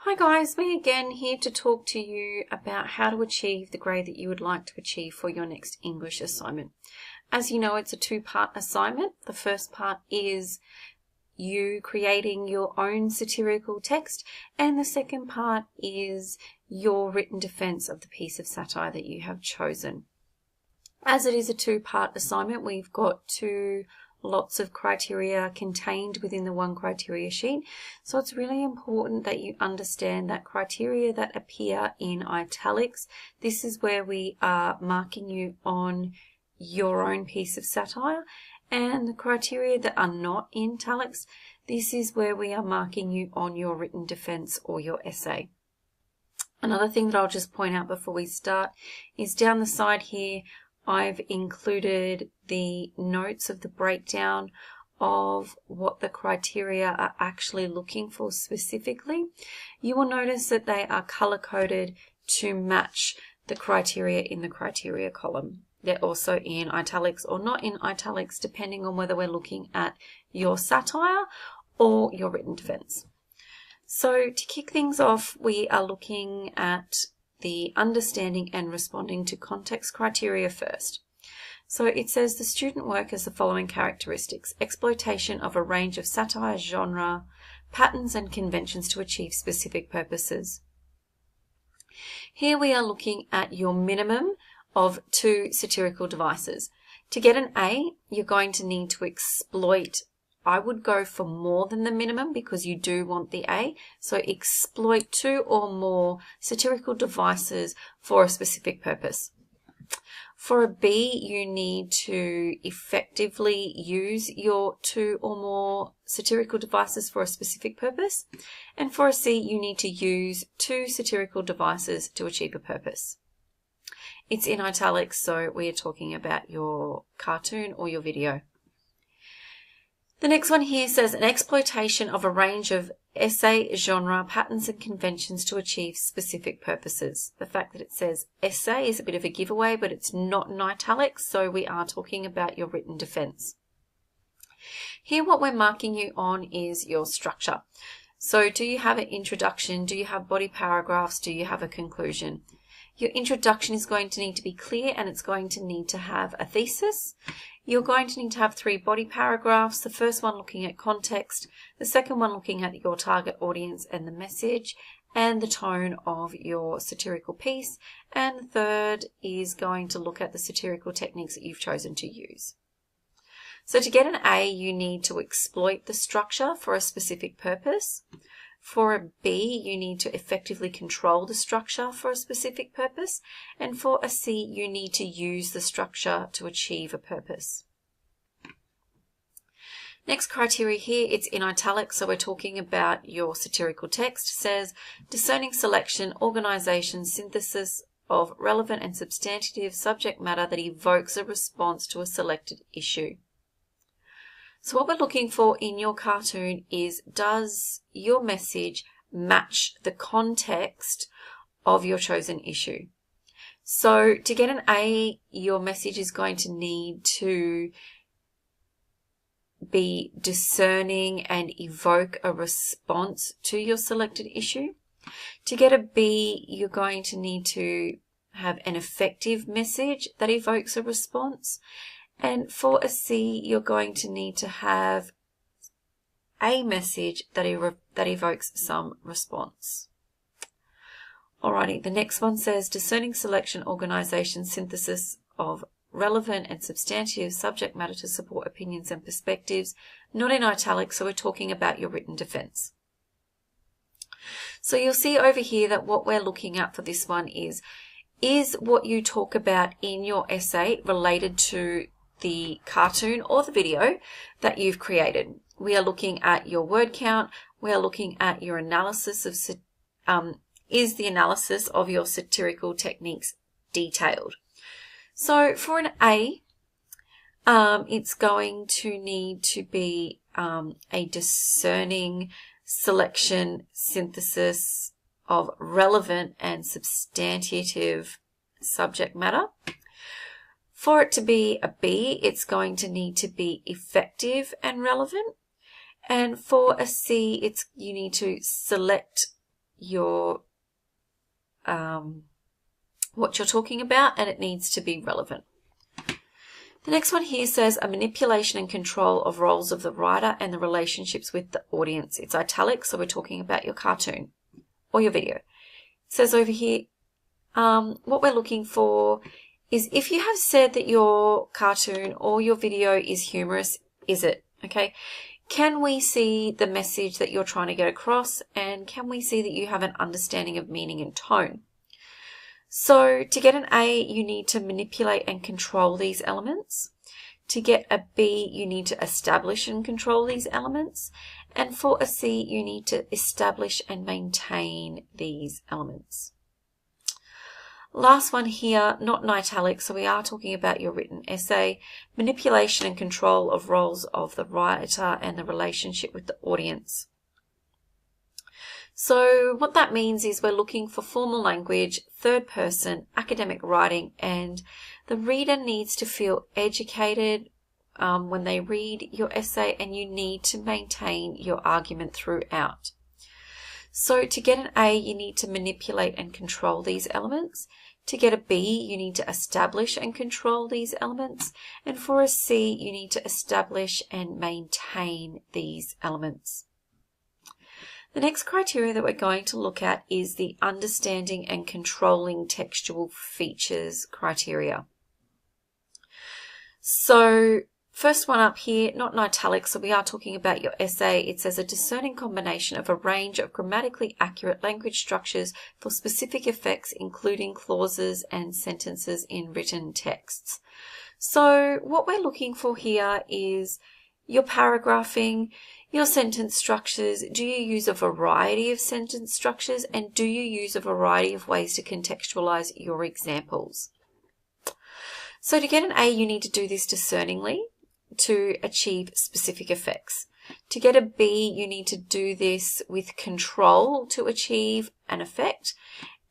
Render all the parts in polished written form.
Hi guys, me again here to talk to you about how to achieve the grade that you would like to achieve for your next English assignment. As you know, it's a two-part assignment. The first part is you creating your own satirical text, and the second part is your written defense of the piece of satire that you have chosen. As it is a two-part assignment, we've got lots of criteria contained within the one criteria sheet. So it's really important that you understand that criteria that appear in italics. This is where we are marking you on your own piece of satire, and the criteria that are not in italics, this is where we are marking you on your written defense or your essay. Another thing that I'll just point out before we start is down the side here, I've included the notes of the breakdown of what the criteria are actually looking for specifically. You will notice that they are color-coded to match the criteria in the criteria column. They're also in italics or not in italics, depending on whether we're looking at your satire or your written defense. So to kick things off, we are looking at the understanding and responding to context criteria first. So it says the student work has the following characteristics: exploitation of a range of satire, genre, patterns and conventions to achieve specific purposes. Here we are looking at your minimum of 2 satirical devices. To get an A, you're going to need to exploit, I would go for more than the minimum because you do want the A. So exploit 2 or more satirical devices for a specific purpose. For a B, you need to effectively use your 2 or more satirical devices for a specific purpose. And for a C, you need to use 2 satirical devices to achieve a purpose. It's in italics, so we are talking about your cartoon or your video. The next one here says an exploitation of a range of essay, genre, patterns and conventions to achieve specific purposes. The fact that it says essay is a bit of a giveaway, but it's not in italics, so we are talking about your written defense. Here what we're marking you on is your structure. So do you have an introduction? Do you have body paragraphs? Do you have a conclusion? Your introduction is going to need to be clear, and it's going to need to have a thesis. You're going to need to have 3 body paragraphs, the first one looking at context, the second one looking at your target audience and the message and the tone of your satirical piece, and the third is going to look at the satirical techniques that you've chosen to use. So to get an A, you need to exploit the structure for a specific purpose. For a B, you need to effectively control the structure for a specific purpose. And for a C, you need to use the structure to achieve a purpose. Next criteria here, it's in italics, so we're talking about your satirical text. It says discerning selection, organization, synthesis of relevant and substantive subject matter that evokes a response to a selected issue. So what we're looking for in your cartoon is, does your message match the context of your chosen issue? So to get an A, your message is going to need to be discerning and evoke a response to your selected issue. To get a B, you're going to need to have an effective message that evokes a response. And for a C, you're going to need to have a message that evokes some response. Alrighty, the next one says discerning selection, organization, synthesis of relevant and substantive subject matter to support opinions and perspectives. Not in italics, so we're talking about your written defense. So you'll see over here that what we're looking at for this one is what you talk about in your essay related to the cartoon or the video that you've created. We are looking at your word count. We are looking at your analysis of, is the analysis of your satirical techniques detailed? So for an A, it's going to need to be a discerning selection, synthesis of relevant and substantive subject matter. For it to be a B, it's going to need to be effective and relevant. And for a C, you need to select your what you're talking about, and it needs to be relevant. The next one here says a manipulation and control of roles of the writer and the relationships with the audience. It's italic, so we're talking about your cartoon or your video. It says over here, what we're looking for is if you have said that your cartoon or your video is humorous, is it? Okay. Can we see the message that you're trying to get across, and can we see that you have an understanding of meaning and tone? So to get an A, you need to manipulate and control these elements. To get a B, you need to establish and control these elements. And for a C, you need to establish and maintain these elements. Last one here, not in italics, so we are talking about your written essay. Manipulation and control of roles of the writer and the relationship with the audience. So what that means is we're looking for formal language, third person, academic writing, and the reader needs to feel educated when they read your essay, and you need to maintain your argument throughout. So to get an A, you need to manipulate and control these elements. To get a B, you need to establish and control these elements. And for a C, you need to establish and maintain these elements. The next criteria that we're going to look at is the understanding and controlling textual features criteria. So first one up here, not in italics, so we are talking about your essay. It says a discerning combination of a range of grammatically accurate language structures for specific effects, including clauses and sentences in written texts. So what we're looking for here is your paragraphing, your sentence structures. Do you use a variety of sentence structures, and do you use a variety of ways to contextualize your examples? So to get an A, you need to do this discerningly to achieve specific effects. To get a B, you need to do this with control to achieve an effect.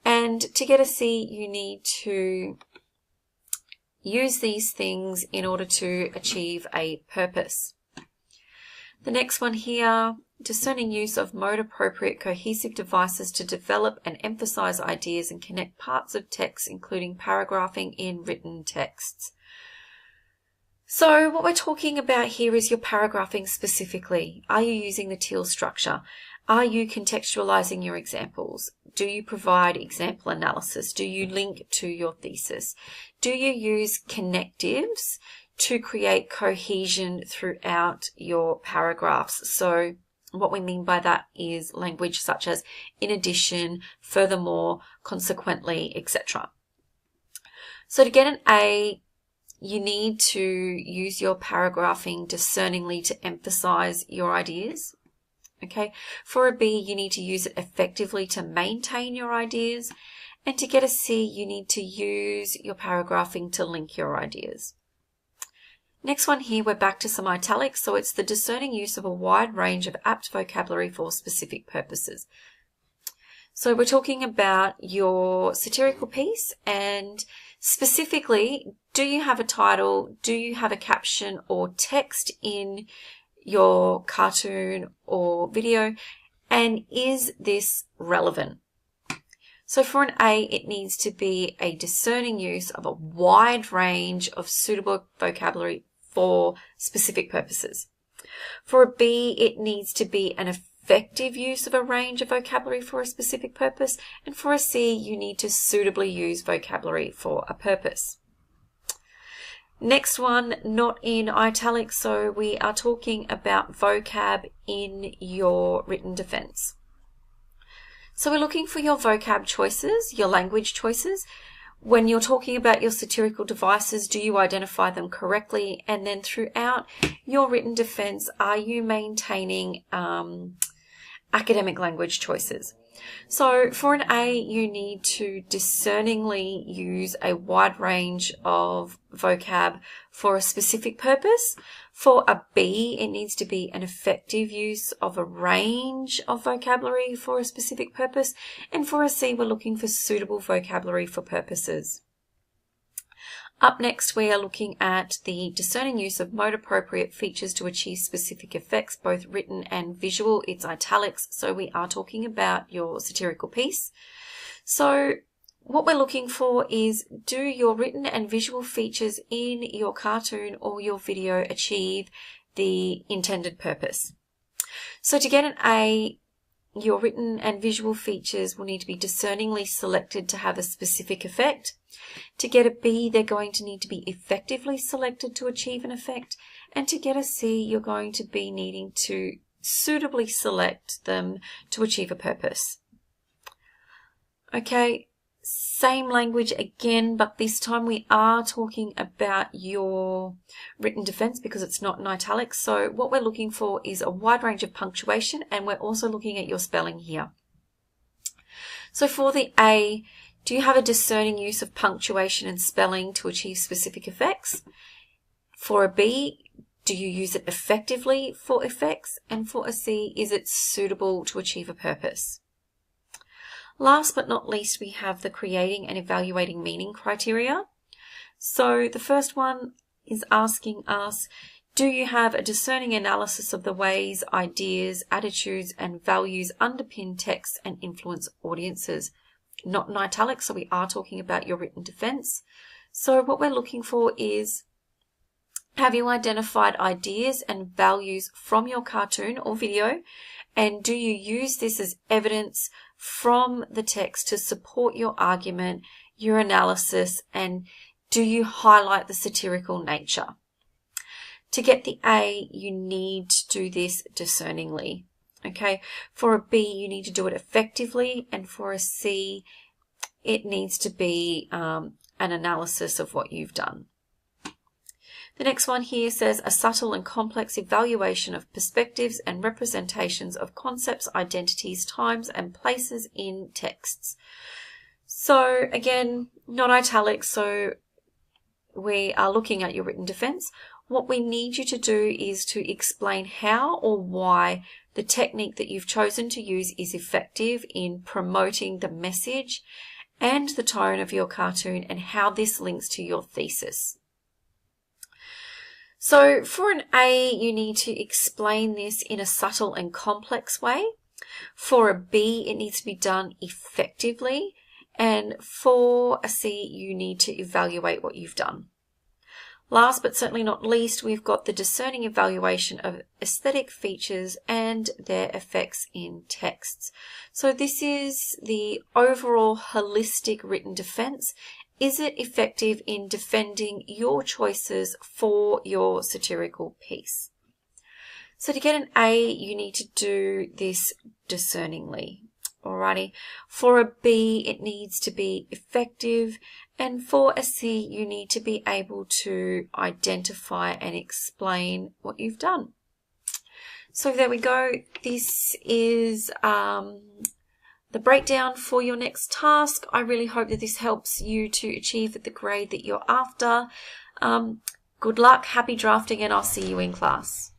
And to get a C, you need to use these things in order to achieve a purpose. The next one here, discerning use of mode-appropriate cohesive devices to develop and emphasize ideas and connect parts of text, including paragraphing in written texts. So what we're talking about here is your paragraphing specifically. Are you using the Teal structure? Are you contextualizing your examples? Do you provide example analysis? Do you link to your thesis? Do you use connectives to create cohesion throughout your paragraphs? So what we mean by that is language such as in addition, furthermore, consequently, etc. So to get an A, you need to use your paragraphing discerningly to emphasize your ideas. Okay. For a B, you need to use it effectively to maintain your ideas. And to get a C, you need to use your paragraphing to link your ideas. Next one here, we're back to some italics. So it's the discerning use of a wide range of apt vocabulary for specific purposes. So we're talking about your satirical piece, and specifically, do you have a title? Do you have a caption or text in your cartoon or video? And is this relevant? So for an A, it needs to be a discerning use of a wide range of suitable vocabulary for specific purposes. For a B, it needs to be an effective use of a range of vocabulary for a specific purpose. And for a C, you need to suitably use vocabulary for a purpose. Next one, not in italics, so we are talking about vocab in your written defense. So we're looking for your vocab choices, your language choices. When you're talking about your satirical devices, do you identify them correctly? And then throughout your written defense, are you maintaining academic language choices? So for an A, you need to discerningly use a wide range of vocab for a specific purpose. For a B, it needs to be an effective use of a range of vocabulary for a specific purpose. And for a C, we're looking for suitable vocabulary for purposes. Up next, we are looking at the discerning use of mode-appropriate features to achieve specific effects, both written and visual. It's italics, so we are talking about your satirical piece. So what we're looking for is, do your written and visual features in your cartoon or your video achieve the intended purpose? So to get an A, your written and visual features will need to be discerningly selected to have a specific effect. To get a B, they're going to need to be effectively selected to achieve an effect. And to get a C, you're going to be needing to suitably select them to achieve a purpose. Okay, same language again, but this time we are talking about your written defense because it's not in italics. So what we're looking for is a wide range of punctuation, and we're also looking at your spelling here. So for the A, do you have a discerning use of punctuation and spelling to achieve specific effects? For a B, do you use it effectively for effects? And for a C, is it suitable to achieve a purpose? Last but not least, we have the creating and evaluating meaning criteria. So the first one is asking us, do you have a discerning analysis of the ways, ideas, attitudes, and values underpin texts and influence audiences? Not in italics, so we are talking about your written defense. So what we're looking for is, have you identified ideas and values from your cartoon or video? And do you use this as evidence from the text to support your argument, your analysis, and do you highlight the satirical nature? To get the A, you need to do this discerningly. Okay, for a B, you need to do it effectively, and for a C, it needs to be an analysis of what you've done. The next one here says a subtle and complex evaluation of perspectives and representations of concepts, identities, times, and places in texts. So again, not italics, so we are looking at your written defense. What we need you to do is to explain how or why the technique that you've chosen to use is effective in promoting the message and the tone of your cartoon and how this links to your thesis. So for an A, you need to explain this in a subtle and complex way. For a B, it needs to be done effectively. And for a C, you need to evaluate what you've done. Last but certainly not least, we've got the discerning evaluation of aesthetic features and their effects in texts. So this is the overall holistic written defense. Is it effective in defending your choices for your satirical piece? So to get an A, you need to do this discerningly. Alrighty. For a B, it needs to be effective. And for a C, you need to be able to identify and explain what you've done. So there we go. This is the breakdown for your next task. I really hope that this helps you to achieve the grade that you're after. Good luck, happy drafting, and I'll see you in class.